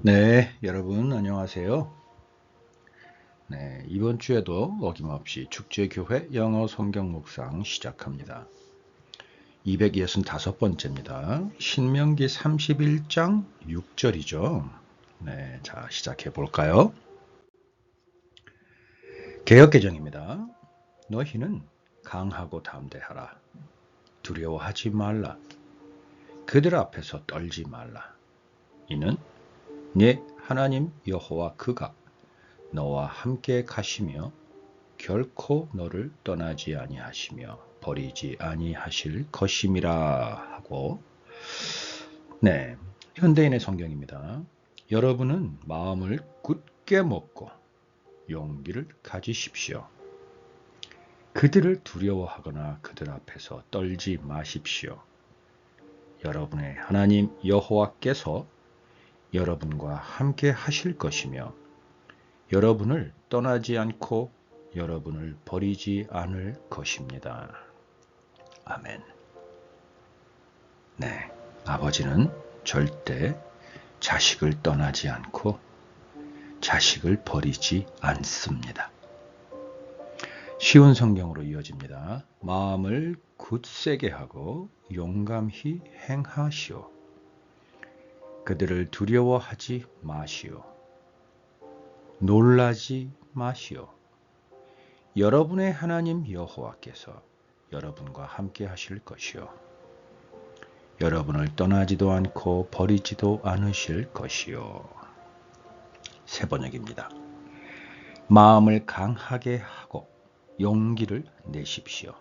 네, 여러분 안녕하세요. 네, 이번 주에도 어김없이 축제교회 영어 성경 묵상 시작합니다. 265번째입니다. 신명기 31장 6절이죠. 네, 자 시작해 볼까요? 개역개정입니다. 너희는 강하고 담대하라. 두려워하지 말라. 그들 앞에서 떨지 말라. 이는 네 하나님 여호와 그가 너와 함께 가시며 결코 너를 떠나지 아니하시며 버리지 아니하실 것임이라 하고, 네, 현대인의 성경입니다. 여러분은 마음을 굳게 먹고 용기를 가지십시오. 그들을 두려워하거나 그들 앞에서 떨지 마십시오. 여러분의 하나님 여호와께서 여러분과 함께 하실 것이며 여러분을 떠나지 않고 여러분을 버리지 않을 것입니다. 아멘. 네, 아버지는 절대 자식을 떠나지 않고 자식을 버리지 않습니다. 쉬운 성경으로 이어집니다. 마음을 굳세게 하고 용감히 행하시오. 그들을 두려워하지 마시오. 놀라지 마시오. 여러분의 하나님 여호와께서 여러분과 함께 하실 것이요. 여러분을 떠나지도 않고 버리지도 않으실 것이요. 세 번역입니다. 마음을 강하게 하고 용기를 내십시오.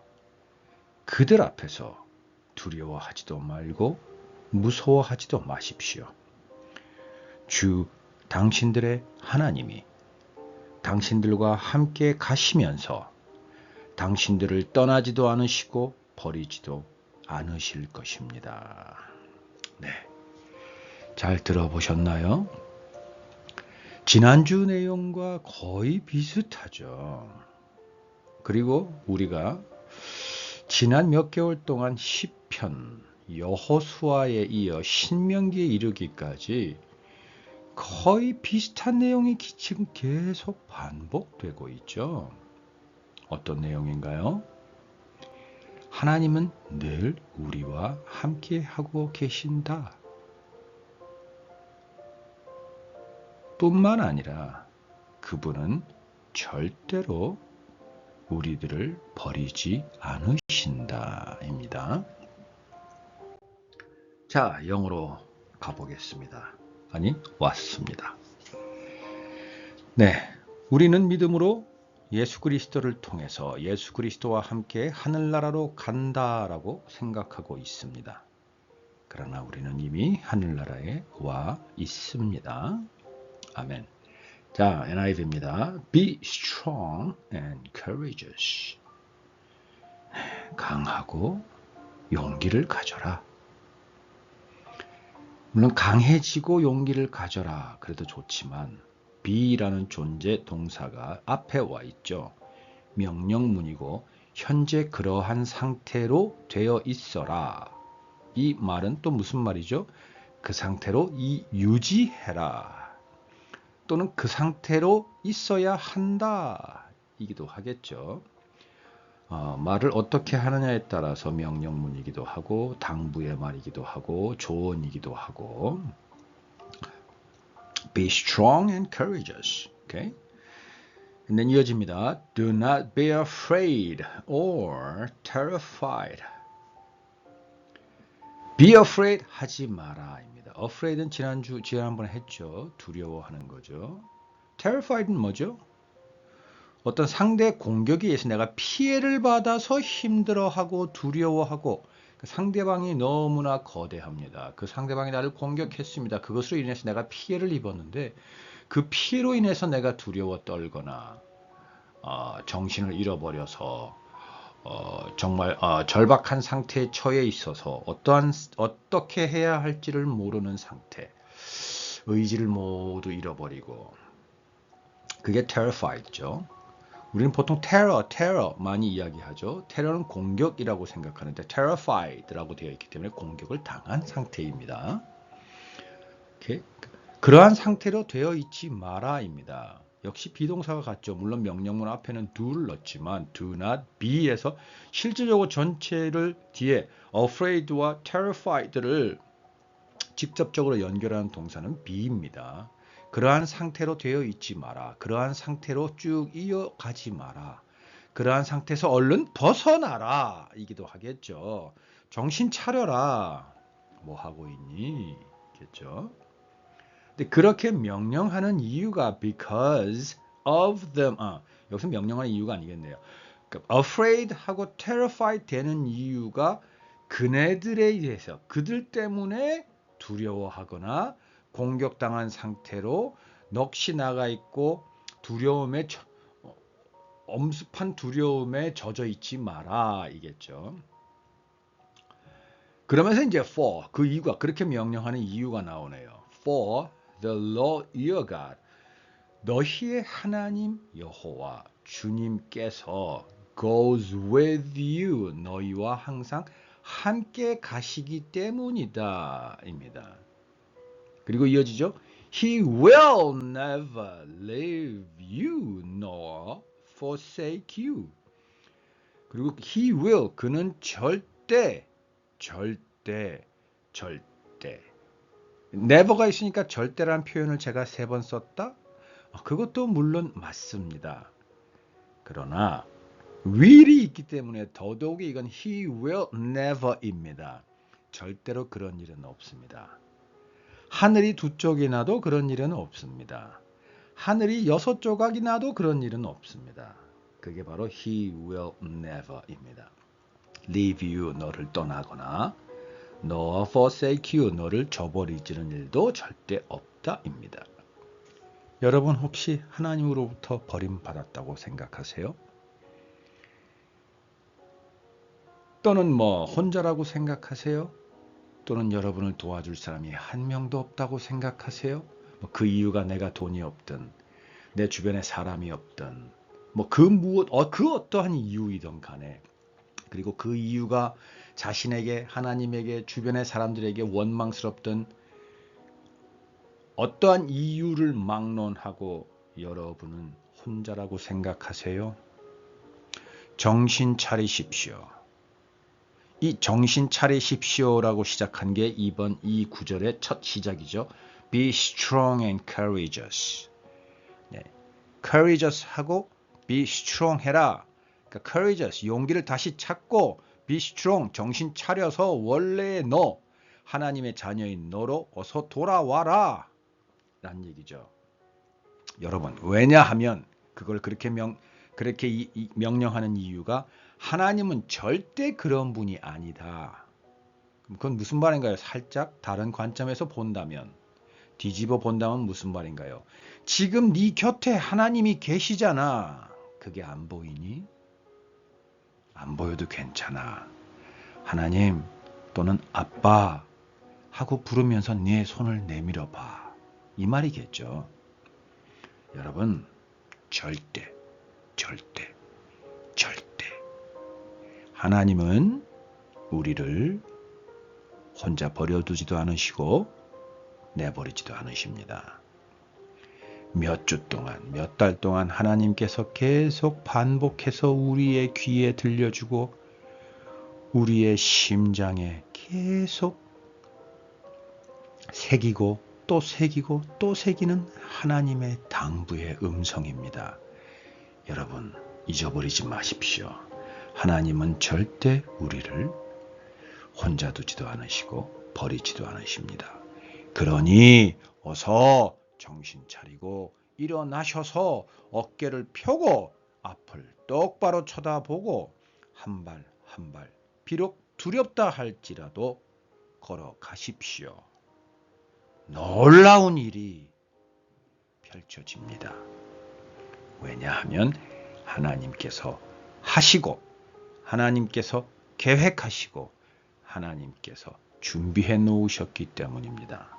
그들 앞에서 두려워하지도 말고 무서워하지도 마십시오. 주 당신들의 하나님이 당신들과 함께 가시면서 당신들을 떠나지도 않으시고 버리지도 않으실 것입니다. 네, 잘 들어보셨나요? 지난주 내용과 거의 비슷하죠. 그리고 우리가 지난 몇 개월 동안 시편, 여호수아에 이어 신명기에 이르기까지 거의 비슷한 내용이 지금 계속 반복되고 있죠. 어떤 내용인가요? 하나님은 늘 우리와 함께 하고 계신다. 뿐만 아니라 그분은 절대로 우리들을 버리지 않으신다입니다. 자, 영어로 가보겠습니다. 아니, 왔습니다. 네, 우리는 믿음으로 예수 그리스도를 통해서 예수 그리스도와 함께 하늘나라로 간다라고 생각하고 있습니다. 그러나 우리는 이미 하늘나라에 와 있습니다. 아멘. 자, NIV입니다. Be strong and courageous. 강하고 용기를 가져라. 물론 강해지고 용기를 가져라 그래도 좋지만 be라는 존재 동사가 앞에 와 있죠. 명령문이고 현재 그러한 상태로 되어 있어라. 이 말은 또 무슨 말이죠? 그 상태로 유지해라. 또는 그 상태로 있어야 한다. 이기도 하겠죠. 말을 어떻게 하느냐에 따라서 명령문이기도 하고 당부의 말이기도 하고 조언이기도 하고. Be strong and courageous. Okay? And then 이어집니다. Do not be afraid or terrified. Be afraid 하지 마라입니다. Afraid은 지난번에 했죠. 두려워하는 거죠. Terrified는 뭐죠? 어떤 상대 공격에 의해서 내가 피해를 받아서 힘들어하고 두려워하고 상대방이 너무나 거대합니다. 그 상대방이 나를 공격했습니다. 그것으로 인해서 내가 피해를 입었는데 그 피해로 인해서 내가 두려워 떨거나 정신을 잃어버려서 정말 절박한 상태에 처해 있어서 어떻게 해야 할지를 모르는 상태, 의지를 모두 잃어버리고 그게 terrified죠. 우리는 보통 terror 많이 이야기하죠. 테러는 공격이라고 생각하는데 terrified라고 되어 있기 때문에 공격을 당한 상태입니다. 이렇게 그러한 상태로 되어 있지 마라입니다. 역시 비동사가 같죠. 물론 명령문 앞에는 do를 넣었지만 do not be에서 실질적으로 전체를 뒤에 afraid와 terrified를 직접적으로 연결하는 동사는 be입니다. 그러한 상태로 되어 있지 마라. 그러한 상태로 쭉 이어가지 마라. 그러한 상태에서 얼른 벗어나라. 이기도 하겠죠. 정신 차려라. 뭐 하고 있니? 겠죠. 근데 그렇게 명령하는 이유가 because of them. 여기서 명령하는 이유가 아니겠네요. 그러니까 afraid 하고 terrified 되는 이유가 그네들에 대해서 그들 때문에 두려워하거나 공격당한 상태로 넋이 나가 있고 두려움에 엄습한 두려움에 젖어 있지 마라 이겠죠. 그러면서 이제 for 그 이유가 그렇게 명령하는 이유가 나오네요. For the Lord your God 너희의 하나님 여호와 주님께서 goes with you 너희와 항상 함께 가시기 때문이다 입니다. 그리고 이어지죠. He will never leave you nor forsake you. 그리고 he will 그는 절대 never가 있으니까 절대라는 표현을 제가 3번 썼다. 그것도 물론 맞습니다. 그러나 will이 있기 때문에 더더욱이 이건 he will never입니다. 절대로 그런 일은 없습니다. 하늘이 2쪽이 나도 그런 일은 없습니다. 하늘이 6조각이 나도 그런 일은 없습니다. 그게 바로 he will never입니다. leave you 너를 떠나거나 nor forsake you 너를 저버리지는 일도 절대 없다입니다. 여러분 혹시 하나님으로부터 버림받았다고 생각하세요? 또는 혼자라고 생각하세요? 또는 여러분을 도와줄 사람이 한 명도 없다고 생각하세요? 그 이유가 내가 돈이 없든 내 주변에 사람이 없든 그 어떠한 이유이든 간에 그리고 그 이유가 자신에게 하나님에게 주변의 사람들에게 원망스럽든 어떠한 이유를 막론하고 여러분은 혼자라고 생각하세요? 정신 차리십시오. 이 정신 차리십시오라고 시작한 게 이번 이 구절의 첫 시작이죠. Be strong and courageous. 네. courageous 하고 be strong 해라. 그러니까 courageous 용기를 다시 찾고 be strong 정신 차려서 원래의 너 하나님의 자녀인 너로 어서 돌아와라 라는 얘기죠. 여러분 왜냐하면 그걸 그렇게 명령하는 이유가 하나님은 절대 그런 분이 아니다. 그건 무슨 말인가요? 살짝 다른 관점에서 본다면 뒤집어 본다면 무슨 말인가요? 지금 네 곁에 하나님이 계시잖아. 그게 안 보이니? 안 보여도 괜찮아. 하나님 또는 아빠 하고 부르면서 네 손을 내밀어 봐. 이 말이겠죠. 여러분 절대 하나님은 우리를 혼자 버려두지도 않으시고 내버리지도 않으십니다. 몇 주 동안, 몇 달 동안 하나님께서 계속 반복해서 우리의 귀에 들려주고 우리의 심장에 계속 새기고 또 새기고 또 새기는 하나님의 당부의 음성입니다. 여러분 잊어버리지 마십시오. 하나님은 절대 우리를 혼자 두지도 않으시고 버리지도 않으십니다. 그러니 어서 정신 차리고 일어나셔서 어깨를 펴고 앞을 똑바로 쳐다보고 한 발 한 발 비록 두렵다 할지라도 걸어가십시오. 놀라운 일이 펼쳐집니다. 왜냐하면 하나님께서 하시고 하나님께서 계획하시고 하나님께서 준비해 놓으셨기 때문입니다.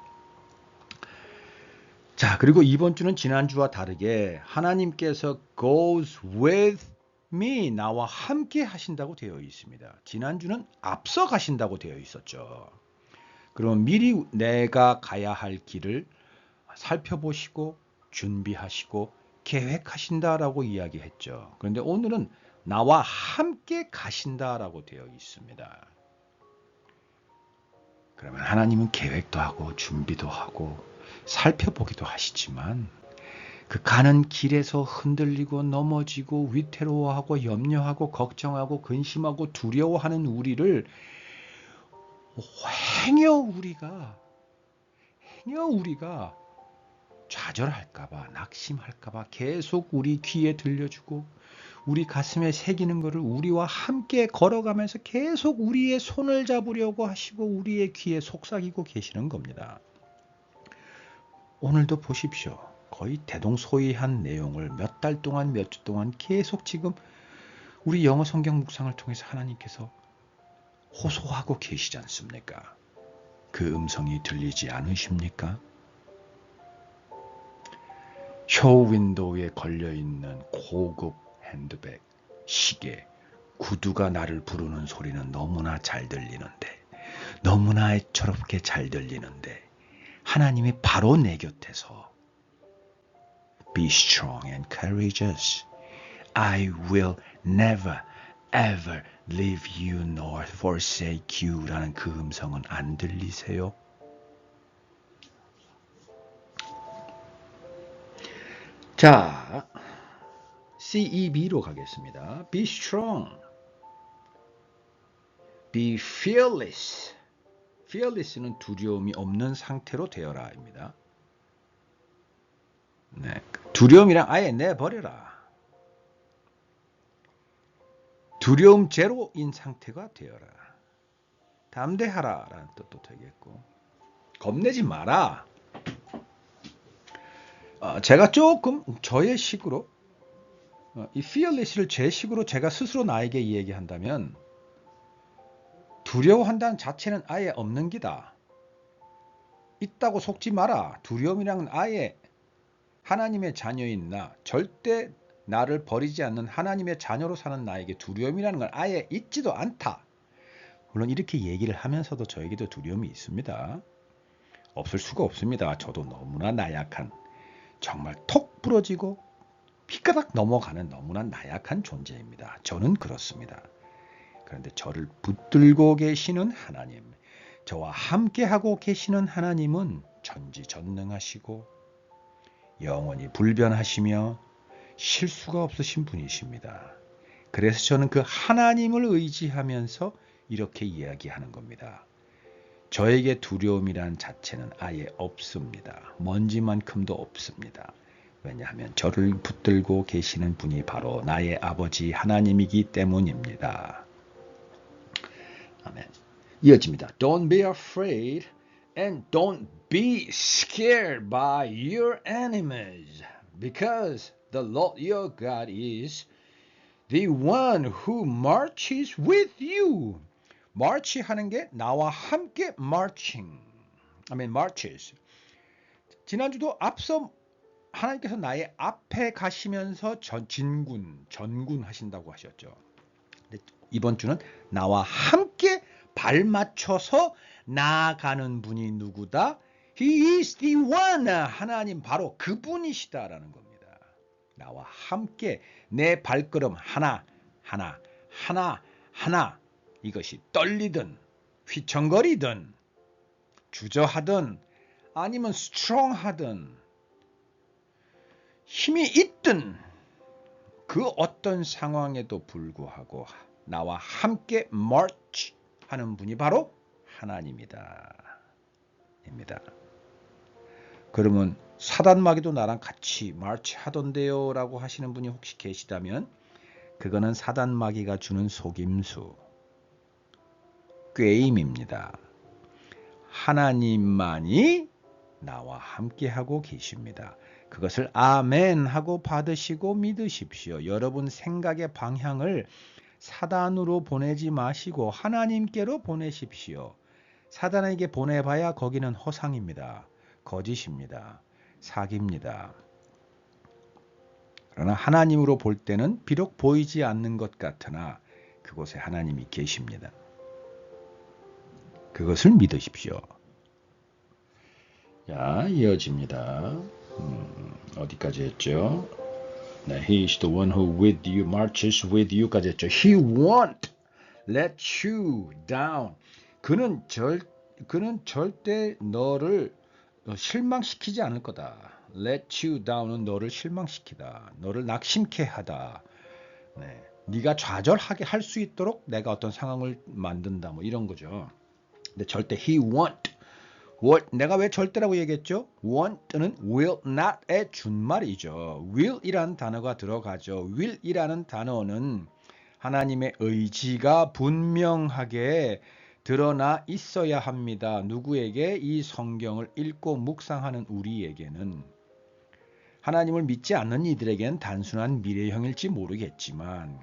자, 그리고 이번 주는 지난주와 다르게 하나님께서 goes with me 나와 함께 하신다고 되어 있습니다. 지난주는 앞서 가신다고 되어 있었죠. 그럼 미리 내가 가야 할 길을 살펴보시고 준비하시고 계획하신다라고 이야기했죠. 그런데 오늘은 나와 함께 가신다라고 되어 있습니다. 그러면 하나님은 계획도 하고 준비도 하고 살펴보기도 하시지만 그 가는 길에서 흔들리고 넘어지고 위태로워하고 염려하고 걱정하고 근심하고 두려워하는 우리를 행여 우리가 좌절할까봐 낙심할까봐 계속 우리 귀에 들려주고 우리 가슴에 새기는 것을 우리와 함께 걸어가면서 계속 우리의 손을 잡으려고 하시고 우리의 귀에 속삭이고 계시는 겁니다. 오늘도 보십시오. 거의 대동소이한 내용을 몇 달 동안 몇 주 동안 계속 지금 우리 영어 성경 묵상을 통해서 하나님께서 호소하고 계시지 않습니까? 그 음성이 들리지 않으십니까? 쇼 윈도우에 걸려있는 고급 핸드백, 시계, 구두가 나를 부르는 소리는 너무나 잘 들리는데 너무나 애처롭게 잘 들리는데 하나님이 바로 내 곁에서 Be strong and courageous. I will never ever leave you nor forsake you 라는 그 음성은 안 들리세요? 자, CEB로 가겠습니다. Be strong. Be fearless. fearless는 두려움이 없는 상태로 되어라입니다. 네, 두려움이랑 아예 내버려라. 두려움 제로인 상태가 되어라. 담대하라 라는 뜻도 되겠고 겁내지 마라. 제가 조금 저의 식으로 이 fearless를 제 식으로 제가 스스로 나에게 이야기한다면 두려워한다는 자체는 아예 없는 기다. 있다고 속지 마라. 두려움이란 아예 하나님의 자녀인 나, 절대 나를 버리지 않는 하나님의 자녀로 사는 나에게 두려움이라는 건 아예 있지도 않다. 물론 이렇게 얘기를 하면서도 저에게도 두려움이 있습니다. 없을 수가 없습니다. 저도 너무나 나약한, 정말 톡 부러지고 피가닥 넘어가는 너무나 나약한 존재입니다. 저는 그렇습니다. 그런데 저를 붙들고 계시는 하나님, 저와 함께하고 계시는 하나님은 전지전능하시고 영원히 불변하시며 실수가 없으신 분이십니다. 그래서 저는 그 하나님을 의지하면서 이렇게 이야기하는 겁니다. 저에게 두려움이란 자체는 아예 없습니다. 먼지만큼도 없습니다. 왜냐하면 저를 붙들고 계시는 분이 바로 나의 아버지 하나님이기 때문입니다. 아멘. 이어집니다. Don't be afraid and don't be scared by your enemies because the Lord your God is the one who marches with you. march 하는 게 나와 함께 marching. marches. 지난주도 앞서 하나님께서 나의 앞에 가시면서 전군 하신다고 하셨죠. 이번 주는 나와 함께 발 맞춰서 나아가는 분이 누구다? He is the one. 하나님 바로 그분이시다라는 겁니다. 나와 함께 내 발걸음 하나 이것이 떨리든 휘청거리든 주저하든 아니면 스트롱하든 힘이 있든 그 어떤 상황에도 불구하고 나와 함께 march 하는 분이 바로 하나님이다. 입니다. 그러면 사단 마귀도 나랑 같이 march 하던데요 라고 하시는 분이 혹시 계시다면 그거는 사단 마귀가 주는 속임수, 꾀임입니다. 하나님만이 나와 함께하고 계십니다. 그것을 아멘 하고 받으시고 믿으십시오. 여러분 생각의 방향을 사단으로 보내지 마시고 하나님께로 보내십시오. 사단에게 보내봐야 거기는 허상입니다. 거짓입니다. 사기입니다. 그러나 하나님으로 볼 때는 비록 보이지 않는 것 같으나 그곳에 하나님이 계십니다. 그것을 믿으십시오. 자, 이어집니다. 어디까지 했죠? 네, he is the one who with you marches with you까지 했죠. He won't let you down. 그는 절대 너를 실망시키지 않을 거다. Let you down은 너를 실망시키다. 너를 낙심케 하다. 네. 네가 좌절하게 할 수 있도록 내가 어떤 상황을 만든다. 뭐 이런 거죠. 근데 절대 he won't. 내가 왜 절대라고 얘기했죠? won't는 will not의 준말이죠. will이라는 단어가 들어가죠. will이라는 단어는 하나님의 의지가 분명하게 드러나 있어야 합니다. 누구에게? 이 성경을 읽고 묵상하는 우리에게는. 하나님을 믿지 않는 이들에게는 단순한 미래형일지 모르겠지만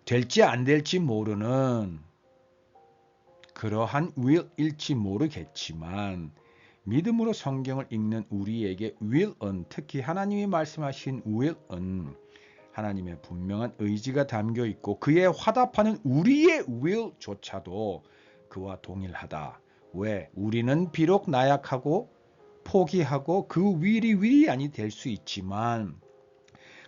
될지 안 될지 모르는 그러한 will일지 모르겠지만 믿음으로 성경을 읽는 우리에게 will은, 특히 하나님이 말씀하신 will은 하나님의 분명한 의지가 담겨 있고 그에 화답하는 우리의 will조차도 그와 동일하다. 왜? 우리는 비록 나약하고 포기하고 그 will이 아니 될 수 있지만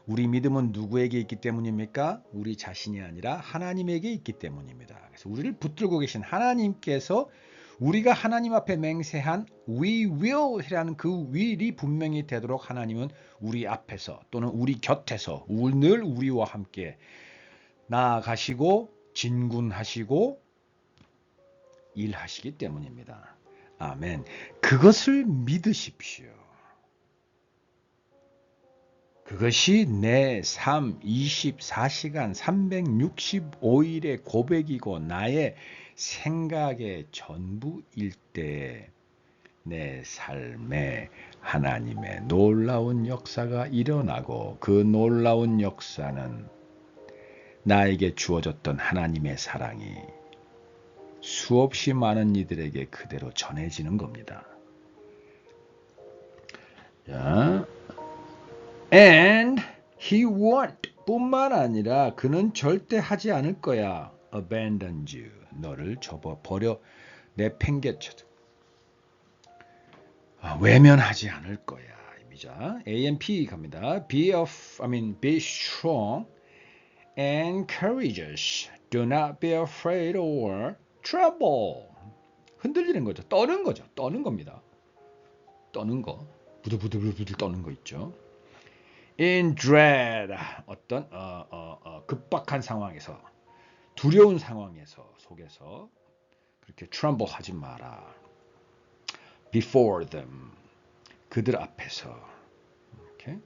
우리 믿음은 누구에게 있기 때문입니까? 우리 자신이 아니라 하나님에게 있기 때문입니다. 그래서 우리를 붙들고 계신 하나님께서 우리가 하나님 앞에 맹세한 we will이라는 그 will이 분명히 되도록 하나님은 우리 앞에서 또는 우리 곁에서 늘 우리와 함께 나아가시고 진군하시고 일하시기 때문입니다. 아멘. 그것을 믿으십시오. 그것이 내 삶 24시간 365일의 고백이고 나의 생각의 전부일 때 내 삶에 하나님의 놀라운 역사가 일어나고 그 놀라운 역사는 나에게 주어졌던 하나님의 사랑이 수없이 많은 이들에게 그대로 전해지는 겁니다. 자, And he won't 뿐만 아니라 그는 절대 하지 않을 거야. Abandon you. 너를 버려 내팽개쳐도 외면하지 않을 거야. 입니다. A and P 갑니다. Be strong and courageous. Do not be afraid or tremble. 흔들리는 거죠. 떠는 거죠. 떠는 겁니다. 떠는 거. 부들부들 떠는 거 있죠. In dread, 어떤 급박한 상황에서, 두려운 상황에서 속에서 그렇게 tremble 하지 마라. Before them, 그들 앞에서. Okay?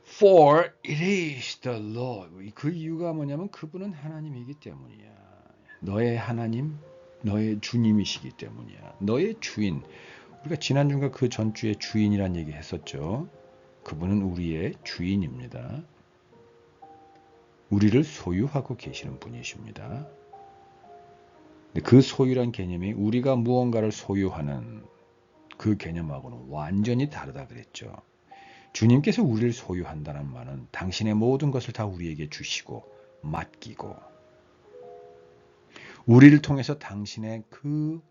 For it is the Lord. 그 이유가 뭐냐면 그분은 하나님이기 때문이야. 너의 하나님, 너의 주님이시기 때문이야. 너의 주인. 우리가 지난주인가 그 전주에 주인이란 얘기 했었죠. 그분은 우리의 주인입니다. 우리를 소유하고 계시는 분이십니다. 그 소유란 개념이 우리가 무언가를 소유하는 그 개념하고는 완전히 다르다 그랬죠. 주님께서 우리를 소유한다는 말은 당신의 모든 것을 다 우리에게 주시고 맡기고 우리를 통해서 당신의 그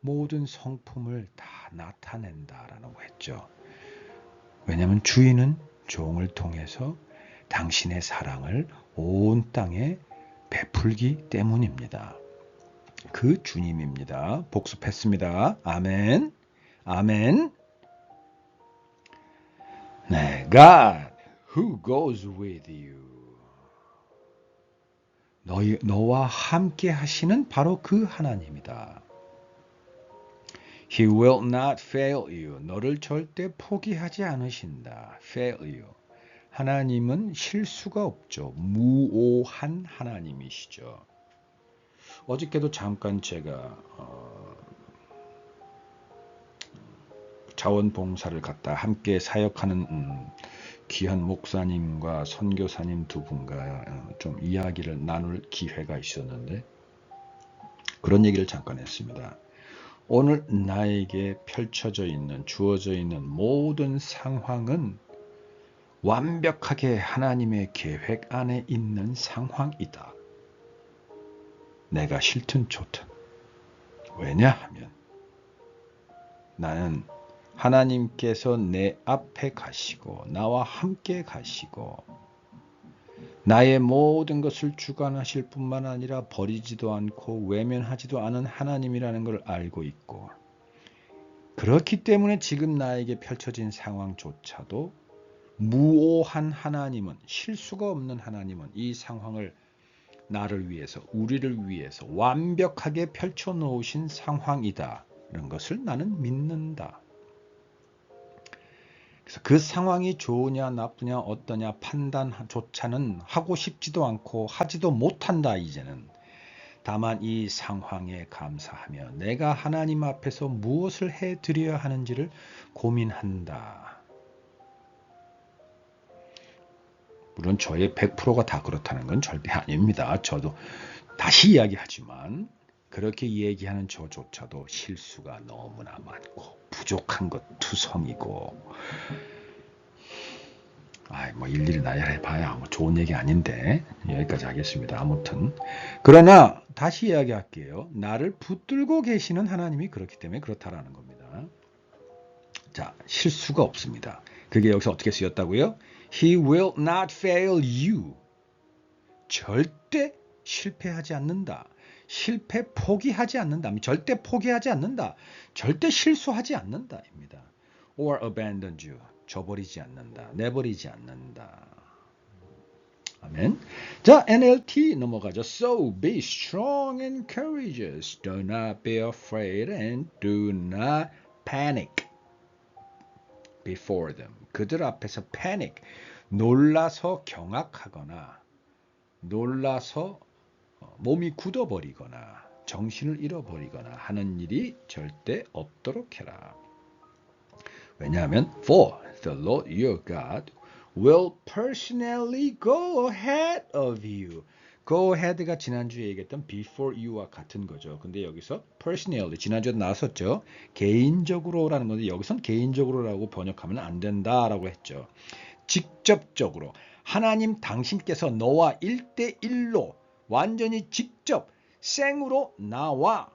모든 성품을 다 나타낸다라고 했죠. 왜냐하면 주인은 종을 통해서 당신의 사랑을 온 땅에 베풀기 때문입니다. 그 주님입니다. 복습했습니다. 아멘. 아멘. 네, God who goes with you. 너와 함께 하시는 바로 그 하나님이다. He will not fail you. 너를 절대 포기하지 않으신다. fail you. 하나님은 실수가 없죠. 무오한 하나님이시죠. 어저께도 잠깐 제가 자원봉사를 갔다 함께 사역하는 귀한 목사님과 선교사님 두 분과 좀 이야기를 나눌 기회가 있었는데 그런 얘기를 잠깐 했습니다. 오늘 나에게 펼쳐져 있는, 주어져 있는 모든 상황은 완벽하게 하나님의 계획 안에 있는 상황이다. 내가 싫든 좋든. 왜냐하면 나는 하나님께서 내 앞에 가시고 나와 함께 가시고 나의 모든 것을 주관하실 뿐만 아니라 버리지도 않고 외면하지도 않은 하나님이라는 걸 알고 있고 그렇기 때문에 지금 나에게 펼쳐진 상황조차도 무오한 하나님은 실수가 없는 하나님은 이 상황을 나를 위해서 우리를 위해서 완벽하게 펼쳐놓으신 상황이다라는 것을 나는 믿는다. 그래서 그 상황이 좋으냐 나쁘냐 어떠냐 판단조차는 하고 싶지도 않고 하지도 못한다 이제는. 다만 이 상황에 감사하며 내가 하나님 앞에서 무엇을 해드려야 하는지를 고민한다. 물론 저의 100%가 다 그렇다는 건 절대 아닙니다. 저도 다시 이야기하지만 그렇게 얘기하는 저조차도 실수가 너무나 많고 부족한 것 투성이고 뭐 일일이 나열해봐야 뭐 좋은 얘기 아닌데 여기까지 하겠습니다. 아무튼 그러나 다시 이야기할게요. 나를 붙들고 계시는 하나님이 그렇기 때문에 그렇다라는 겁니다. 자, 실수가 없습니다. 그게 여기서 어떻게 쓰였다고요? He will not fail you. 절대 실패하지 않는다. 실패 포기하지 않는다. 절대 포기하지 않는다. 절대 실수하지 않는다입니다. Or abandon you. 줘버리지 않는다. 내버리지 않는다. 아멘. 자, NLT 넘어가죠. So be strong and courageous. Do not be afraid and do not panic before them. 그들 앞에서 panic, 놀라서 경악하거나 놀라서 몸이 굳어버리거나 정신을 잃어버리거나 하는 일이 절대 없도록 해라. 왜냐하면 for the Lord your God will personally go ahead of you. Go ahead가 지난주에 얘기했던 before you와 같은 거죠. 근데 여기서 personally 지난주에 나왔었죠. 개인적으로라는 건데 여기선 개인적으로라고 번역하면 안 된다라고 했죠. 직접적으로 하나님 당신께서 너와 1대1로 완전히 직접 생으로 나와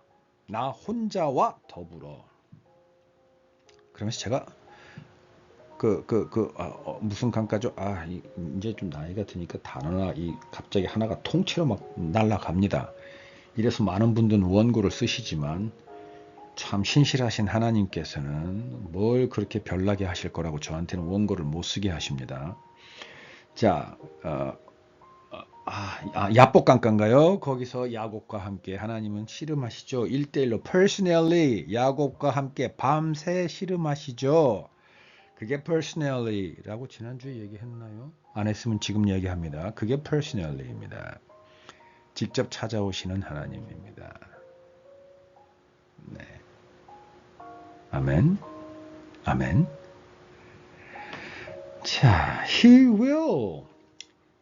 나 혼자와 더불어. 그러면서 제가 무슨 강가죠? 이제 좀 나이가 드니까 단어나 갑자기 하나가 통째로 막 날아갑니다. 이래서 많은 분들은 원고를 쓰시지만 참 신실하신 하나님께서는 뭘 그렇게 별나게 하실 거라고 저한테는 원고를 못 쓰게 하십니다. 자, 야복강가인가요? 거기서 야곱과 함께 하나님은 씨름하시죠. 1대1로 personally 야곱과 함께 밤새 씨름하시죠. 그게 personally라고 지난주에 얘기했나요? 안 했으면 지금 얘기합니다. 그게 personally입니다. 직접 찾아오시는 하나님입니다. 네. 아멘. 아멘. 자, he will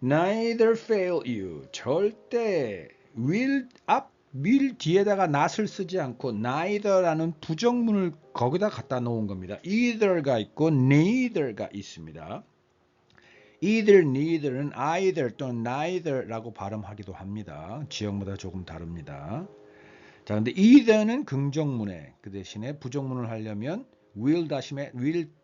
neither fail you. 절대 will 뒤에다가 not을 쓰지 않고 neither라는 부정문을 거기다 갖다 놓은 겁니다. either가 있고 neither가 있습니다. either, neither는 either 또는 neither라고 발음하기도 합니다. 지역마다 조금 다릅니다. 자, 근데 either는 긍정문에 그 대신에 부정문을 하려면 will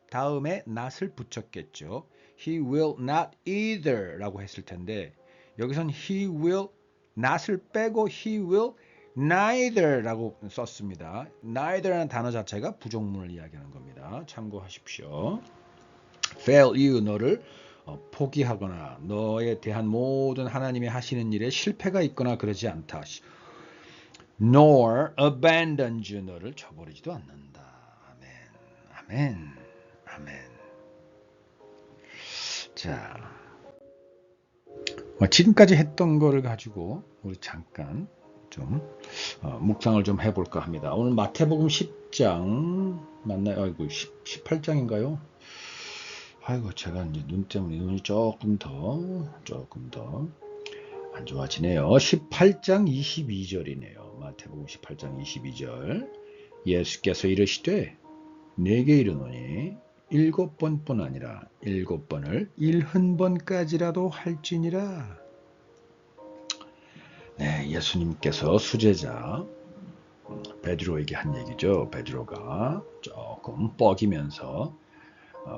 다음에 not을 붙였겠죠. He will not either라고 했을 텐데 여기선 he will not을 빼고 he will neither라고 썼습니다. neither라는 단어 자체가 부정문을 이야기하는 겁니다. 참고하십시오. fail you 너를 포기하거나 너에 대한 모든 하나님이 하시는 일에 실패가 있거나 그러지 않다. nor abandon you 너를 저버리지도 않는다. 아멘. 아멘. 아멘. 자, 지금까지 했던 거를 가지고 우리 잠깐 좀 묵상을 좀 해볼까 합니다. 오늘 마태복음 10장 맞나요? 아이고 18장인가요? 아이고 제가 이제 눈 때문에 눈이 조금 더 안 좋아지네요. 18장 22절이네요. 마태복음 18장 22절. 예수께서 이르시되 내게 이르노니 7번뿐 아니라 7번을 70번까지라도 할지니라. 네, 예수님께서 수제자 베드로에게 한 얘기죠. 베드로가 조금 뻐기면서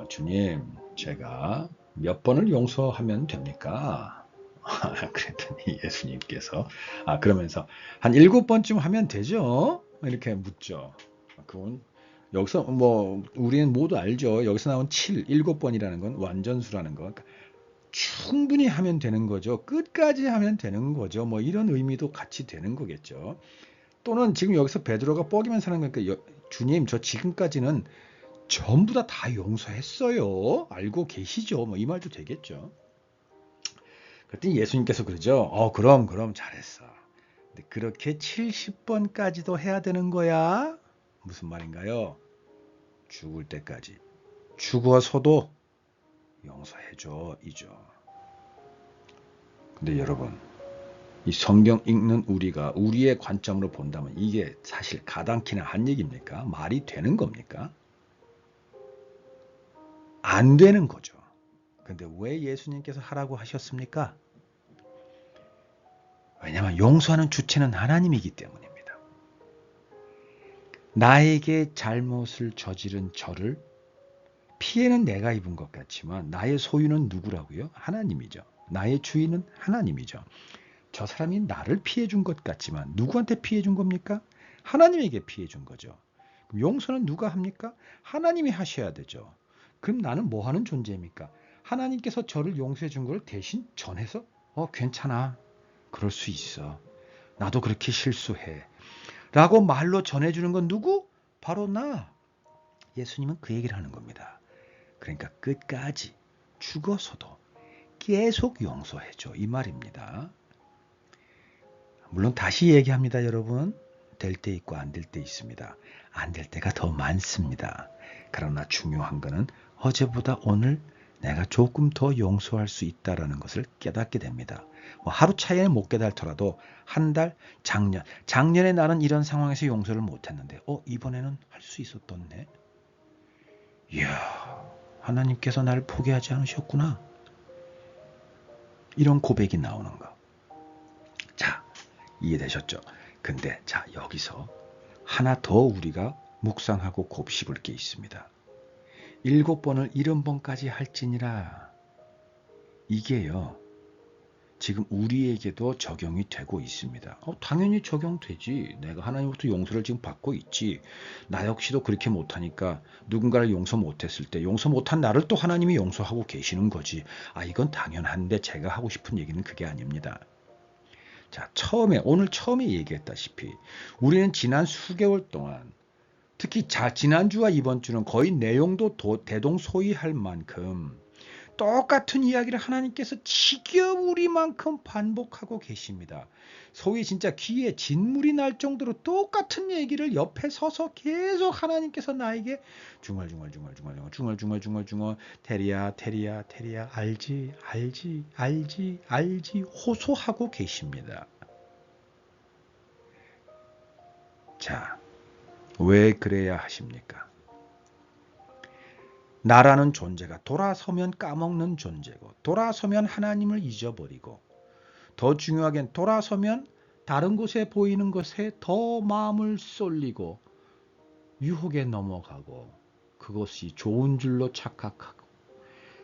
주님, 제가 몇 번을 용서하면 됩니까? 그랬더니 예수님께서 그러면서 한 7번쯤 하면 되죠? 이렇게 묻죠. 그건 여기서 뭐 우리는 모두 알죠. 여기서 나온 7번이라는 건 완전수라는 거. 그러니까 충분히 하면 되는 거죠. 끝까지 하면 되는 거죠. 뭐 이런 의미도 같이 되는 거겠죠. 또는 지금 여기서 베드로가 뻐기면서 하는 거니까 주님, 저 지금까지는 전부 다 용서했어요. 알고 계시죠? 뭐 이 말도 되겠죠. 그랬더니 예수님께서 그러죠. 그럼 잘했어. 근데 그렇게 70번까지도 해야 되는 거야? 무슨 말인가요? 죽을 때까지. 죽어서도 용서해줘. 이죠. 근데 여러분, 이 성경 읽는 우리가 우리의 관점으로 본다면 이게 사실 가당키나 한 얘기입니까? 말이 되는 겁니까? 안 되는 거죠. 근데 왜 예수님께서 하라고 하셨습니까? 왜냐하면 용서하는 주체는 하나님이기 때문입니다. 나에게 잘못을 저지른 저를 피해는 내가 입은 것 같지만 나의 소유는 누구라고요? 하나님이죠. 나의 주인은 하나님이죠. 저 사람이 나를 피해 준 것 같지만 누구한테 피해 준 겁니까? 하나님에게 피해 준 거죠. 그럼 용서는 누가 합니까? 하나님이 하셔야 되죠. 그럼 나는 뭐 하는 존재입니까? 하나님께서 저를 용서해 준 걸 대신 전해서 괜찮아. 그럴 수 있어. 나도 그렇게 실수해. 라고 말로 전해주는 건 누구? 바로 나. 예수님은 그 얘기를 하는 겁니다. 그러니까 끝까지 죽어서도 계속 용서해줘. 이 말입니다. 물론 다시 얘기합니다, 여러분. 될 때 있고 안 될 때 있습니다. 안 될 때가 더 많습니다. 그러나 중요한 거는 어제보다 오늘 내가 조금 더 용서할 수 있다는 것을 깨닫게 됩니다. 뭐 하루 차이는 못 깨달더라도 한 달, 작년에 나는 이런 상황에서 용서를 못했는데 이번에는 할 수 있었던데. 이야, 하나님께서 나를 포기하지 않으셨구나. 이런 고백이 나오는 거. 자, 이해되셨죠? 근데 자, 여기서 하나 더 우리가 묵상하고 곱씹을 게 있습니다. 7번을 70번까지 할지니라. 이게요, 지금 우리에게도 적용이 되고 있습니다. 당연히 적용되지. 내가 하나님부터 용서를 지금 받고 있지. 나 역시도 그렇게 못하니까 누군가를 용서 못했을 때 용서 못한 나를 또 하나님이 용서하고 계시는 거지. 이건 당연한데 제가 하고 싶은 얘기는 그게 아닙니다. 자, 오늘 처음에 얘기했다시피 우리는 지난 수개월 동안 특히 지난주와 이번 주는 거의 내용도 대동소이할 만큼 똑같은 이야기를 하나님께서 지겨우리만큼 반복하고 계십니다. 소위 진짜 귀에 진물이 날 정도로 똑같은 얘기를 옆에 서서 계속 하나님께서 나에게 중얼중얼 테리야 알지 호소하고 계십니다. 자, 왜 그래야 하십니까? 나라는 존재가 돌아서면 까먹는 존재고 돌아서면 하나님을 잊어버리고 더 중요하게는 돌아서면 다른 곳에 보이는 것에 더 마음을 쏠리고 유혹에 넘어가고 그것이 좋은 줄로 착각하고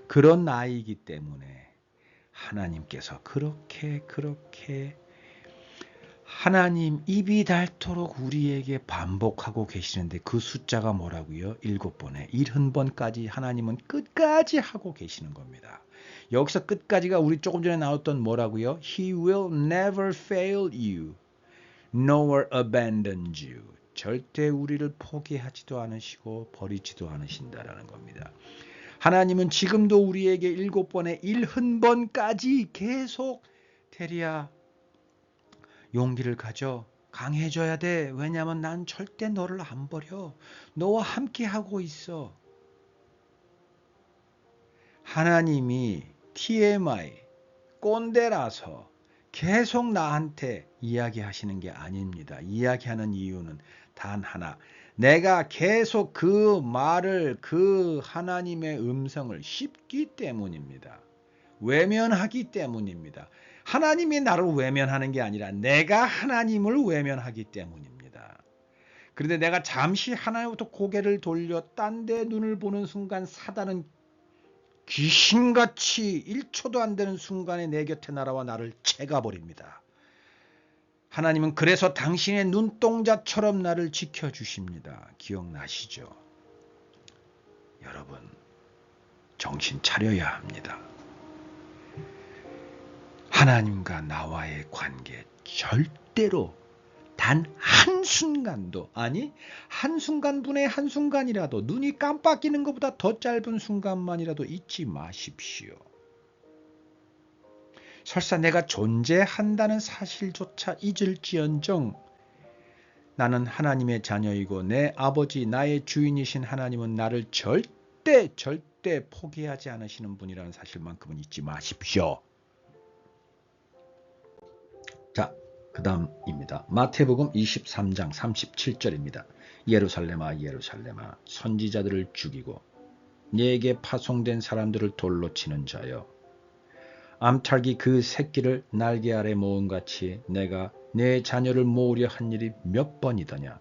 그런 나이기 때문에 하나님께서 그렇게 하나님 입이 닳도록 우리에게 반복하고 계시는데 그 숫자가 뭐라고요? 7번에 70번까지 하나님은 끝까지 하고 계시는 겁니다. 여기서 끝까지가 우리 조금 전에 나왔던 뭐라고요? He will never fail you, nor abandon you. 절대 우리를 포기하지도 않으시고 버리지도 않으신다라는 겁니다. 하나님은 지금도 우리에게 7번에 70번까지 계속 테리야 용기를 가져 강해져야 돼. 왜냐하면 난 절대 너를 안 버려. 너와 함께 하고 있어. 하나님이 TMI 꼰대라서 계속 나한테 이야기하시는 게 아닙니다. 이야기하는 이유는 단 하나. 내가 계속 그 말을 그 하나님의 음성을 씹기 때문입니다. 외면하기 때문입니다. 하나님이 나를 외면하는 게 아니라 내가 하나님을 외면하기 때문입니다. 그런데 내가 잠시 하나님부터 고개를 돌려 딴 데 눈을 보는 순간 사단은 귀신같이 1초도 안 되는 순간에 내 곁에 날아와 나를 채가버립니다. 하나님은 그래서 당신의 눈동자처럼 나를 지켜주십니다. 기억나시죠? 여러분, 정신 차려야 합니다. 하나님과 나와의 관계 절대로 단 한순간도, 아니 한순간분의 한순간이라도, 눈이 깜빡이는 것보다 더 짧은 순간만이라도 잊지 마십시오. 설사 내가 존재한다는 사실조차 잊을지언정 나는 하나님의 자녀이고 내 아버지, 나의 주인이신 하나님은 나를 절대 포기하지 않으시는 분이라는 사실만큼은 잊지 마십시오. 자, 그 다음입니다. 마태복음 23장 37절입니다. 예루살렘아 예루살렘아 선지자들을 죽이고 네게 파송된 사람들을 돌로 치는 자여, 암탉이 그 새끼를 날개 아래 모음같이 내가 내 자녀를 모으려 한 일이 몇 번이더냐.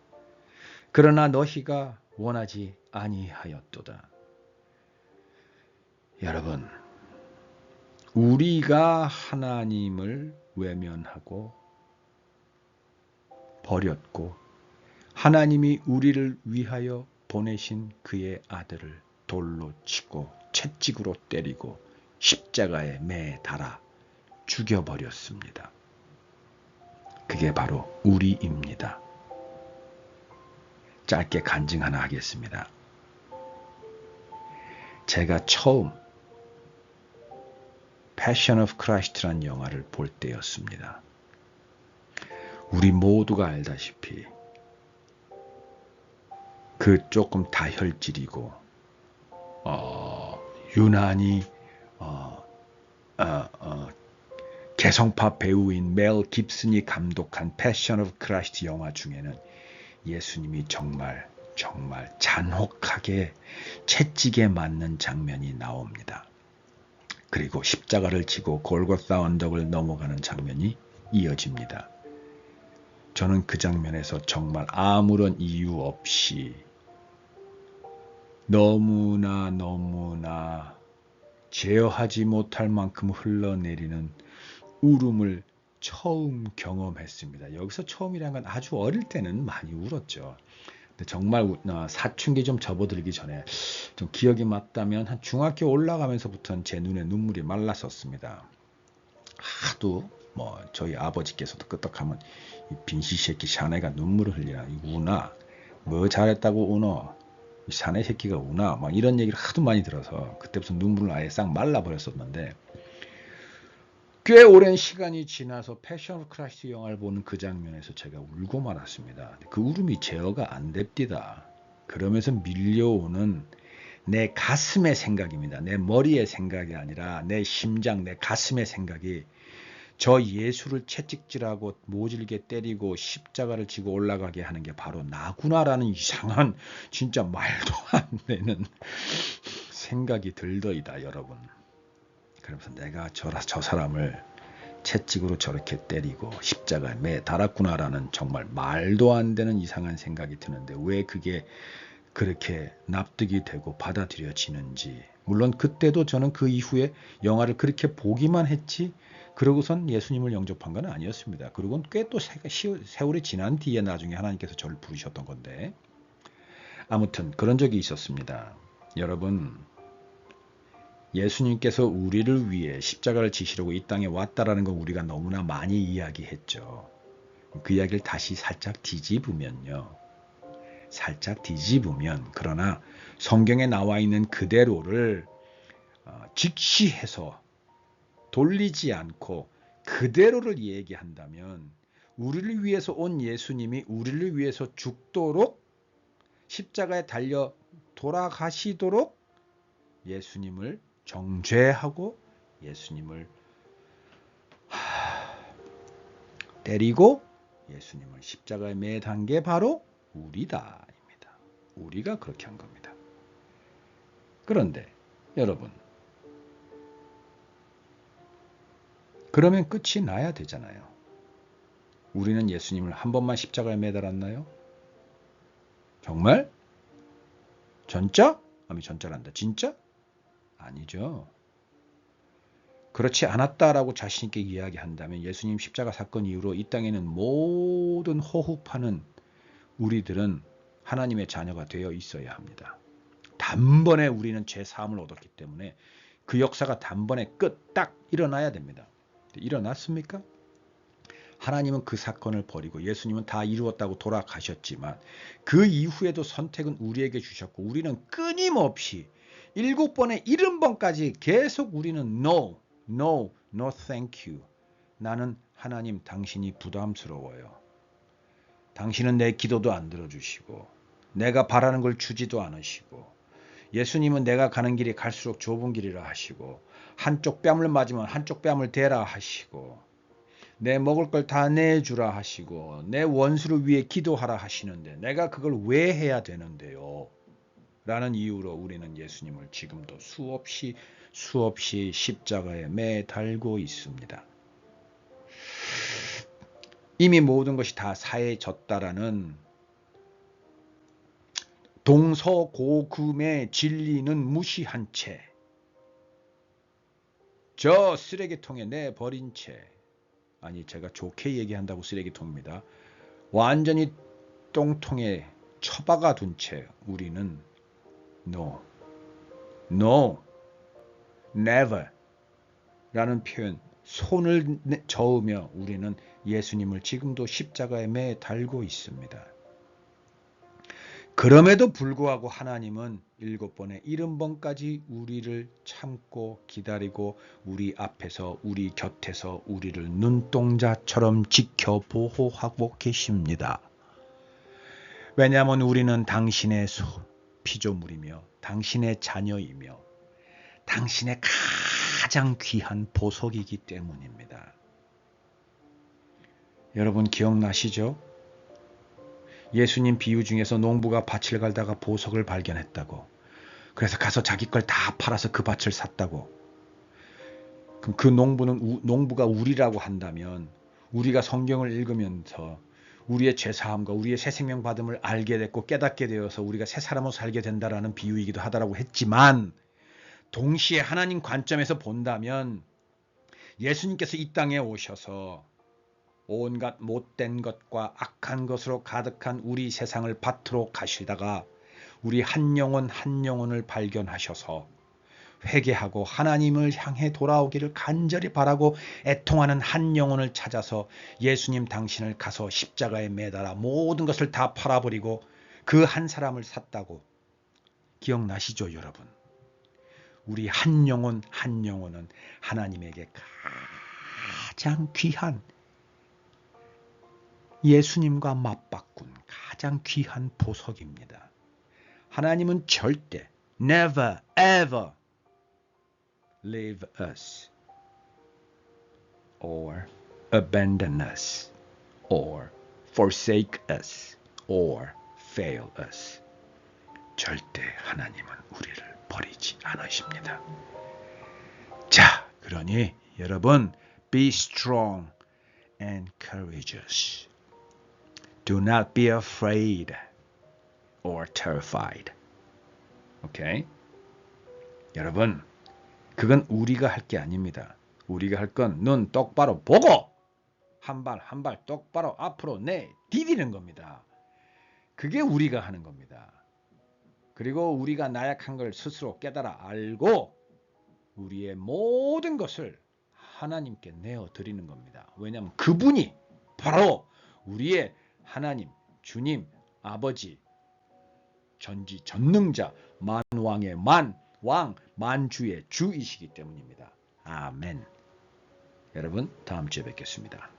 그러나 너희가 원하지 아니하였도다. 여러분, 우리가 하나님을 외면하고 버렸고 하나님이 우리를 위하여 보내신 그의 아들을 돌로 치고 채찍으로 때리고 십자가에 매달아 죽여버렸습니다. 그게 바로 우리입니다. 짧게 간증 하나 하겠습니다. 제가 처음 Passion of Christ라는 영화를 볼 때였습니다. 우리 모두가 알다시피 그 조금 다혈질이고 유난히 개성파 배우인 멜 깁슨이 감독한 패션 오브 크라이스트 영화 중에는 예수님이 정말 잔혹하게 채찍에 맞는 장면이 나옵니다. 그리고 십자가를 지고 골고사 언덕을 넘어가는 장면이 이어집니다. 저는 그 장면에서 정말 아무런 이유 없이 너무나 제어하지 못할 만큼 흘러내리는 울음을 처음 경험했습니다. 여기서 처음이라는 건 아주 어릴 때는 많이 울었죠. 근데 정말 사춘기 좀 접어들기 전에 좀 기억이 맞다면 한 중학교 올라가면서부터는 제 눈에 눈물이 말랐었습니다. 하도 저희 아버지께서도 끄떡하면 이 빈시 새끼 샤네가 눈물을 흘리나, 우나, 뭐 잘했다고 우너, 이 샤네 새끼가 우나, 막 이런 얘기를 하도 많이 들어서 그때부터 눈물을 아예 싹 말라버렸었는데, 꽤 오랜 시간이 지나서 패션 오브 크라이스트 영화를 보는 그 장면에서 제가 울고 말았습니다. 그 울음이 제어가 안 됩니다. 그러면서 밀려오는 내 가슴의 생각입니다. 내 머리의 생각이 아니라 내 심장, 내 가슴의 생각이 저 예수를 채찍질하고 모질게 때리고 십자가를 지고 올라가게 하는 게 바로 나구나라는 이상한, 진짜 말도 안 되는 생각이 들더이다, 여러분. 그러면서 내가 저 사람을 채찍으로 저렇게 때리고 십자가에 매달았구나라는 정말 말도 안 되는 이상한 생각이 드는데, 왜 그게 그렇게 납득이 되고 받아들여지는지. 물론 그때도 저는 그 이후에 영화를 그렇게 보기만 했지 그러고선 예수님을 영접한 건 아니었습니다. 그리고는 꽤 또 세월이 지난 뒤에 나중에 하나님께서 저를 부르셨던 건데, 아무튼 그런 적이 있었습니다. 여러분, 예수님께서 우리를 위해 십자가를 지시려고 이 땅에 왔다라는 건 우리가 너무나 많이 이야기했죠. 그 이야기를 다시 살짝 뒤집으면, 그러나 성경에 나와 있는 그대로를 직시해서 돌리지 않고 그대로를 얘기한다면, 우리를 위해서 온 예수님이 우리를 위해서 죽도록, 십자가에 달려 돌아가시도록 예수님을 정죄하고 예수님을 때리고 예수님을 십자가에 매단 게 바로 우리다입니다. 우리가 그렇게 한 겁니다. 그런데 여러분, 그러면 끝이 나야 되잖아요. 우리는 예수님을 한 번만 십자가에 매달았나요? 정말? 전짜? 아니 전짜란다. 진짜? 아니죠. 그렇지 않았다라고 자신 있게 이야기한다면 예수님 십자가 사건 이후로 이 땅에는 모든 호흡하는 우리들은 하나님의 자녀가 되어 있어야 합니다. 단번에 우리는 죄 사함을 얻었기 때문에 그 역사가 단번에 끝 딱 일어나야 됩니다. 일어났습니까? 하나님은 그 사건을 버리고 예수님은 다 이루었다고 돌아가셨지만 그 이후에도 선택은 우리에게 주셨고 우리는 끊임없이 7번에 70번까지 계속 우리는 No, no, no thank you. 나는 하나님 당신이 부담스러워요. 당신은 내 기도도 안 들어주시고 내가 바라는 걸 주지도 않으시고 예수님은 내가 가는 길이 갈수록 좁은 길이라 하시고 한쪽 뺨을 맞으면 한쪽 뺨을 대라 하시고 내 먹을 걸 다 내주라 하시고 내 원수를 위해 기도하라 하시는데 내가 그걸 왜 해야 되는데요? 라는 이유로 우리는 예수님을 지금도 수없이 십자가에 매달고 있습니다. 이미 모든 것이 다 사해졌다라는 동서고금의 진리는 무시한 채 저 쓰레기통에 내버린 채 아니 제가 좋게 얘기한다고 쓰레기통입니다. 완전히 똥통에 처박아 둔 채 우리는 No, no, never 라는 표현 손을 저으며 우리는 예수님을 지금도 십자가에 매달고 있습니다. 그럼에도 불구하고 하나님은 7번에 70번까지 우리를 참고 기다리고 우리 앞에서 우리 곁에서 우리를 눈동자처럼 지켜 보호하고 계십니다. 왜냐하면 우리는 당신의 피조물이며 당신의 자녀이며 당신의 가장 귀한 보석이기 때문입니다. 여러분 기억나시죠? 예수님 비유 중에서 농부가 밭을 갈다가 보석을 발견했다고. 그래서 가서 자기 걸 다 팔아서 그 밭을 샀다고. 그럼 그 농부가 우리라고 한다면 우리가 성경을 읽으면서 우리의 죄사함과 우리의 새 생명 받음을 알게 됐고 깨닫게 되어서 우리가 새 사람으로 살게 된다라는 비유이기도 하다라고 했지만 동시에 하나님 관점에서 본다면 예수님께서 이 땅에 오셔서 온갖 못된 것과 악한 것으로 가득한 우리 세상을 밭으로 가시다가 우리 한 영혼을 발견하셔서 회개하고 하나님을 향해 돌아오기를 간절히 바라고 애통하는 한 영혼을 찾아서 예수님 당신을 가서 십자가에 매달아 모든 것을 다 팔아버리고 그 한 사람을 샀다고. 기억나시죠 여러분? 우리 한 영혼은 하나님에게 가장 귀한 예수님과 맞바꾼 가장 귀한 보석입니다. 하나님은 절대 never ever leave us or abandon us or forsake us or fail us. 절대 하나님은 우리를 버리지 않으십니다. 자, 그러니 여러분 be strong and courageous. Do not be afraid or terrified. 오케이? 여러분, 그건 우리가 할 게 아닙니다. 우리가 할 건 눈 똑바로 보고 한 발 한 발 똑바로 앞으로 디디는 겁니다. 그게 우리가 하는 겁니다. 그리고 우리가 나약한 걸 스스로 깨달아 알고 우리의 모든 것을 하나님께 내어드리는 겁니다. 왜냐하면 그분이 바로 우리의 하나님, 주님, 아버지, 전지전능자, 만왕의 왕, 만주의 주이시기 때문입니다. 아멘. 여러분, 다음 주에 뵙겠습니다.